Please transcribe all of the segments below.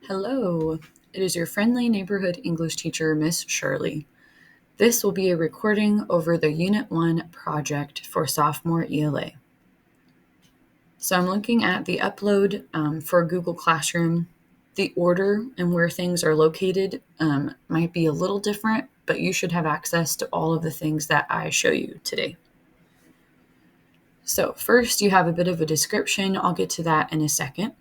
Hello, it is your friendly neighborhood English teacher, Miss Shirley. This will be a recording over the Unit 1 project for sophomore ELA. So I'm looking at the upload for Google Classroom. The order and where things are located might be a little different, but you should have access to all of the things that I show you today. So first you have a bit of a description. I'll get to that in a second.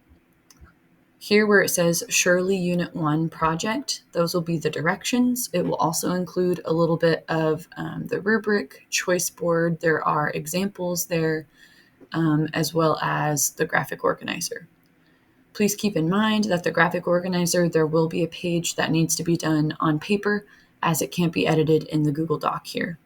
Here where it says Shirley Unit 1 project, those will be the directions. It will also include a little bit of the rubric, choice board. There are examples there, as well as the graphic organizer. Please keep in mind that the graphic organizer, there will be a page that needs to be done on paper as it can't be edited in the Google Doc here.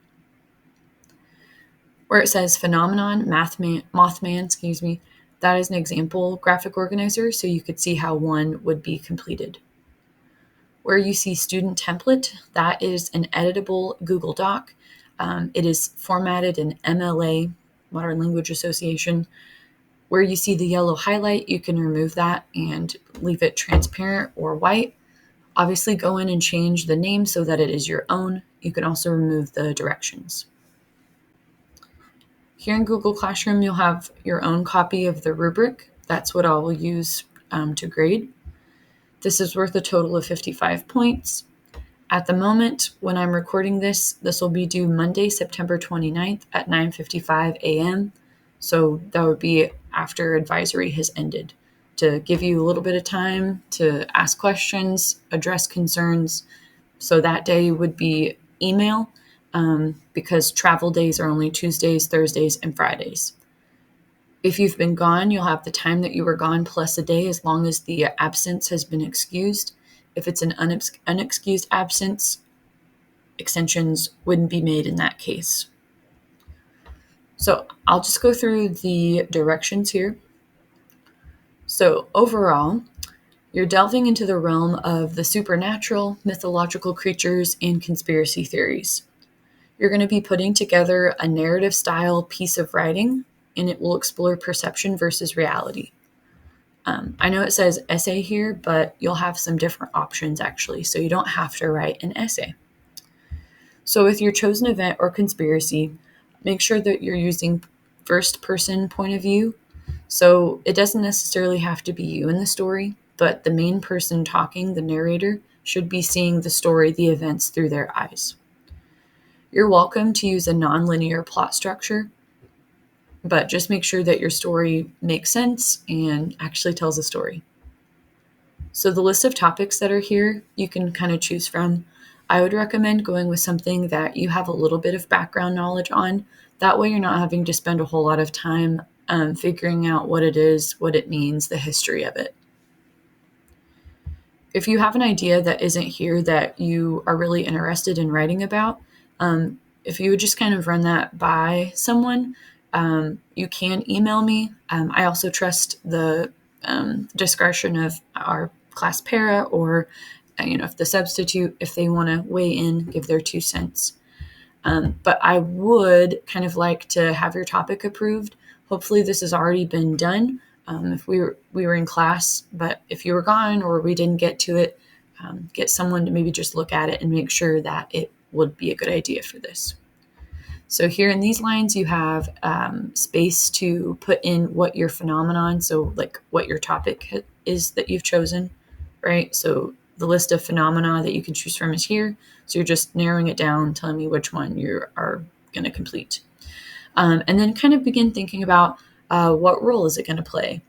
Where it says phenomenon, Mothman, that is an example graphic organizer, so you could see how one would be completed. Where you see student template, that is an editable Google Doc. It is formatted in MLA, Modern Language Association. Where you see the yellow highlight, you can remove that and leave it transparent or white. Obviously, go in and change the name so that it is your own. You can also remove the directions. Here in Google Classroom, you'll have your own copy of the rubric. That's what I will use to grade. This is worth a total of 55 points. At the moment, when I'm recording this will be due Monday, September 29th at 9:55 a.m. So that would be after advisory has ended, to give you a little bit of time to ask questions, address concerns. So that day would be email, because travel days are only Tuesdays, Thursdays, and Fridays. If you've been gone, you'll have the time that you were gone plus a day as long as the absence has been excused. If it's an unexcused absence, extensions wouldn't be made in that case. So I'll just go through the directions here. So overall, you're delving into the realm of the supernatural, mythological creatures, and conspiracy theories. You're going to be putting together a narrative style piece of writing, and it will explore perception versus reality. I know it says essay here, but you'll have some different options actually, so you don't have to write an essay. So with your chosen event or conspiracy, make sure that you're using first person point of view. So it doesn't necessarily have to be you in the story, but the main person talking, the narrator, should be seeing the story, the events through their eyes. You're welcome to use a nonlinear plot structure, but just make sure that your story makes sense and actually tells a story. So the list of topics that are here, you can kind of choose from. I would recommend going with something that you have a little bit of background knowledge on. That way you're not having to spend a whole lot of time figuring out what it is, what it means, the history of it. If you have an idea that isn't here that you are really interested in writing about, if you would just kind of run that by someone, you can email me. I also trust the discretion of our class para or, if the substitute, if they want to weigh in, give their 2 cents. But I would kind of like to have your topic approved. Hopefully this has already been done. If we were in class, but if you were gone or we didn't get to it, get someone to maybe just look at it and make sure that it would be a good idea for this. So here in these lines, you have space to put in what your phenomenon, so like what your topic is that you've chosen, right? So the list of phenomena that you can choose from is here. So you're just narrowing it down, telling me which one you are going to complete. And then kind of begin thinking about what role is it going to play?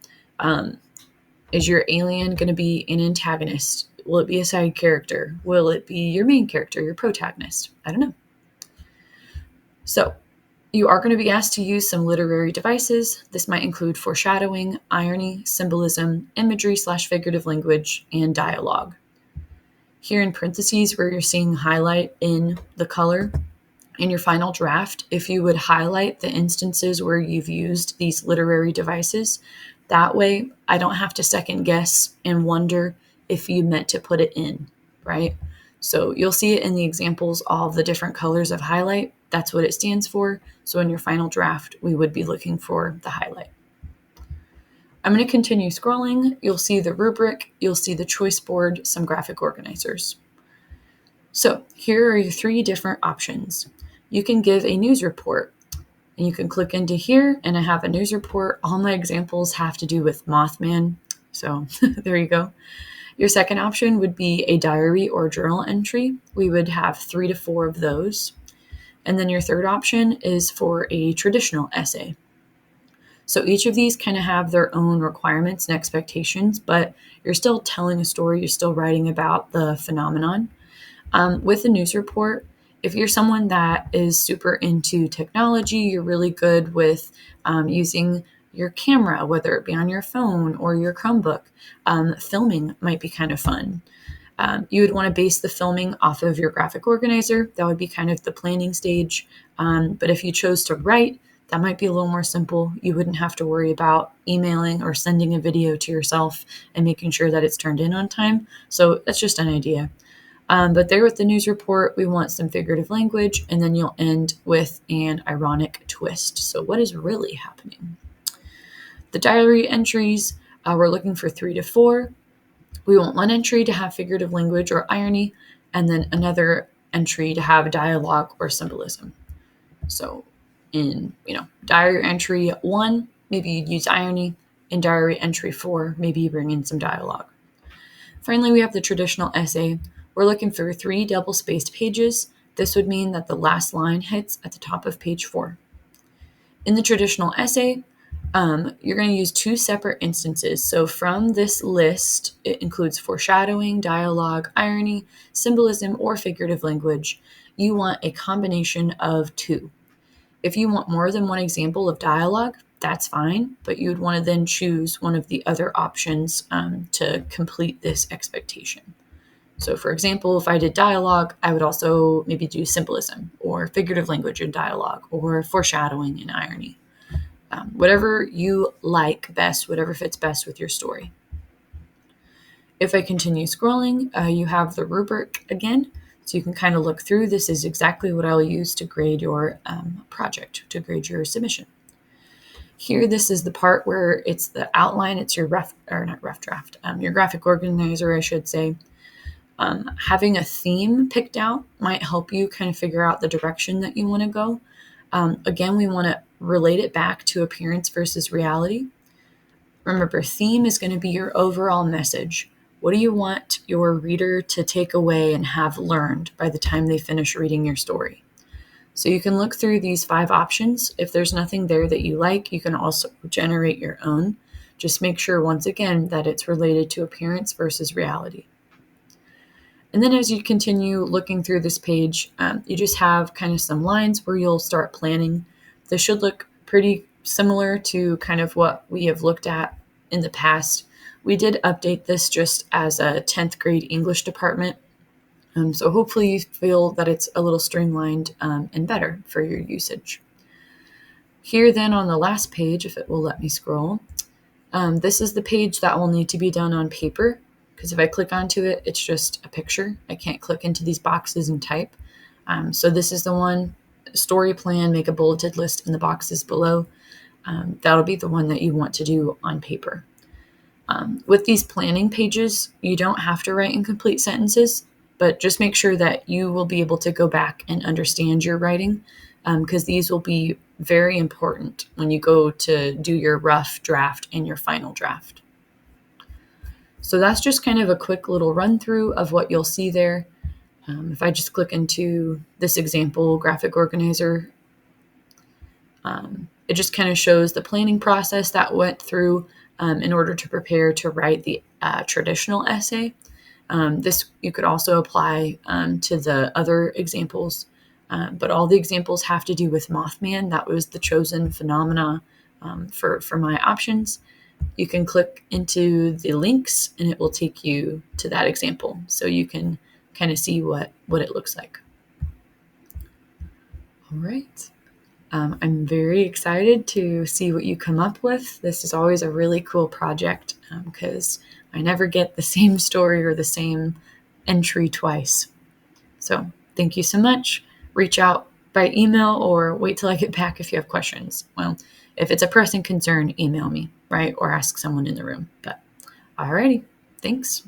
Is your alien going to be an antagonist? Will it be a side character? Will it be your main character, your protagonist? I don't know. So you are going to be asked to use some literary devices. This might include foreshadowing, irony, symbolism, imagery/figurative language, and dialogue. Here in parentheses where you're seeing highlight in the color, in your final draft, if you would highlight the instances where you've used these literary devices, that way I don't have to second guess and wonder if you meant to put it in, right? So you'll see it in the examples, all of the different colors of highlight. That's what it stands for. So in your final draft, we would be looking for the highlight. I'm going to continue scrolling. You'll see the rubric, you'll see the choice board, some graphic organizers. So here are your 3 different options. You can give a news report, and you can click into here, and I have a news report. All my examples have to do with Mothman, so there you go. Your second option would be a diary or journal entry. We would have 3 to 4 of those. And then your third option is for a traditional essay. So each of these kind of have their own requirements and expectations, but you're still telling a story, you're still writing about the phenomenon. With a news report, if you're someone that is super into technology, you're really good with using your camera, whether it be on your phone or your Chromebook, filming might be kind of fun. You would want to base the filming off of your graphic organizer. That would be kind of the planning stage. But if you chose to write, that might be a little more simple. You wouldn't have to worry about emailing or sending a video to yourself and making sure that it's turned in on time. So that's just an idea. But there with the news report, we want some figurative language, and then you'll end with an ironic twist. So what is really happening? The diary entries, we're looking for 3 to 4. We want one entry to have figurative language or irony, and then another entry to have dialogue or symbolism. So in, diary entry 1, maybe you'd use irony. In diary entry 4, maybe you bring in some dialogue. Finally, we have the traditional essay. We're looking for 3 double-spaced pages. This would mean that the last line hits at the top of page 4. In the traditional essay, you're going to use 2 separate instances. So from this list, it includes foreshadowing, dialogue, irony, symbolism, or figurative language. You want a combination of 2. If you want more than one example of dialogue, that's fine, but you would want to then choose one of the other options to complete this expectation. So for example, if I did dialogue, I would also maybe do symbolism or figurative language in dialogue or foreshadowing and irony. Whatever you like best, whatever fits best with your story. If I continue scrolling, you have the rubric again. So you can kind of look through. This is exactly what I'll use to grade your project, to grade your submission. Here, this is the part where it's the outline. It's your your graphic organizer, I should say. Having a theme picked out might help you kind of figure out the direction that you want to go. Again, we want to relate it back to appearance versus reality. Remember, theme is going to be your overall message. What do you want your reader to take away and have learned by the time they finish reading your story? So you can look through these 5 options. If there's nothing there that you like, you can also generate your own. Just make sure, once again, that it's related to appearance versus reality. And then as you continue looking through this page, you just have kind of some lines where you'll start planning. This should look pretty similar to kind of what we have looked at in the past. We did update this just as a 10th grade English department. So hopefully you feel that it's a little streamlined and better for your usage. Here then on the last page, if it will let me scroll, this is the page that will need to be done on paper, because if I click onto it, it's just a picture. I can't click into these boxes and type. So this is the one, story plan, make a bulleted list in the boxes below. That'll be the one that you want to do on paper. With these planning pages, you don't have to write in complete sentences, but just make sure that you will be able to go back and understand your writing, because these will be very important when you go to do your rough draft and your final draft. So that's just kind of a quick little run through of what you'll see there. If I just click into this example graphic organizer, it just kind of shows the planning process that went through in order to prepare to write the traditional essay. This you could also apply to the other examples, but all the examples have to do with Mothman. That was the chosen phenomena for my options. You can click into the links and it will take you to that example, so you can kind of see what it looks like. All right. I'm very excited to see what you come up with. This is always a really cool project because I never get the same story or the same entry twice. So thank you so much. Reach out by email or wait till I get back if you have questions. Well, if it's a pressing concern, email me. right? Or ask someone in the room. But alrighty, thanks.